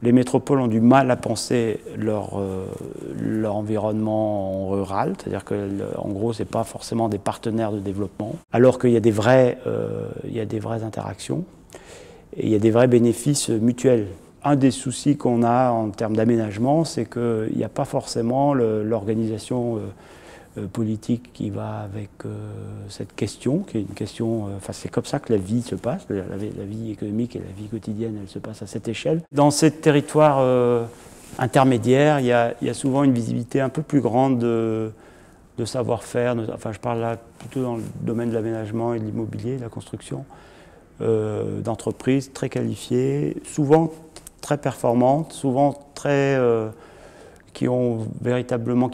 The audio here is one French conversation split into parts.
Les métropoles ont du mal à penser leur environnement rural, c'est-à-dire qu'en gros, ce n'est pas forcément des partenaires de développement, alors qu'il y a des vraies interactions et il y a des vrais bénéfices mutuels. Un des soucis qu'on a en termes d'aménagement, c'est qu'il n'y a pas forcément l'organisation politique qui va avec cette question, qui est une question, c'est comme ça que la vie se passe, la vie économique et la vie quotidienne, elle se passe à cette échelle. Dans ces territoires intermédiaires, il y a souvent une visibilité un peu plus grande de savoir-faire, je parle là plutôt dans le domaine de l'aménagement et de l'immobilier, de la construction, d'entreprises très qualifiées, souvent très performantes, souvent qui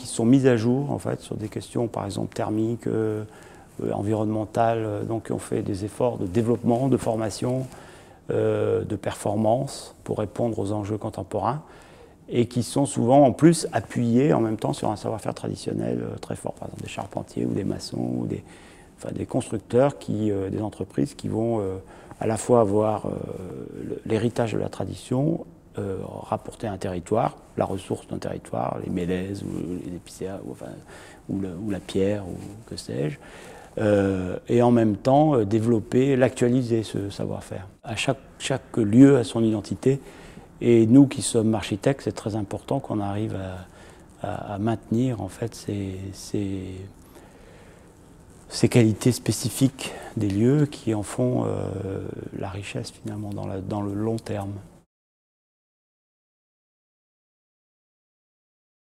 se sont mises à jour en fait sur des questions par exemple thermiques, environnementales, donc qui ont fait des efforts de développement, de formation, de performance pour répondre aux enjeux contemporains et qui sont souvent en plus appuyés en même temps sur un savoir-faire traditionnel très fort, par exemple des charpentiers ou des maçons ou des constructeurs, des entreprises qui vont à la fois avoir l'héritage de la tradition, rapporter un territoire, la ressource d'un territoire, les mélèzes ou les épicéas ou la pierre ou que sais-je, et en même temps développer, l'actualiser ce savoir-faire. À chaque lieu a son identité et nous qui sommes architectes, c'est très important qu'on arrive à maintenir en fait ces qualités spécifiques des lieux qui en font la richesse finalement dans le long terme.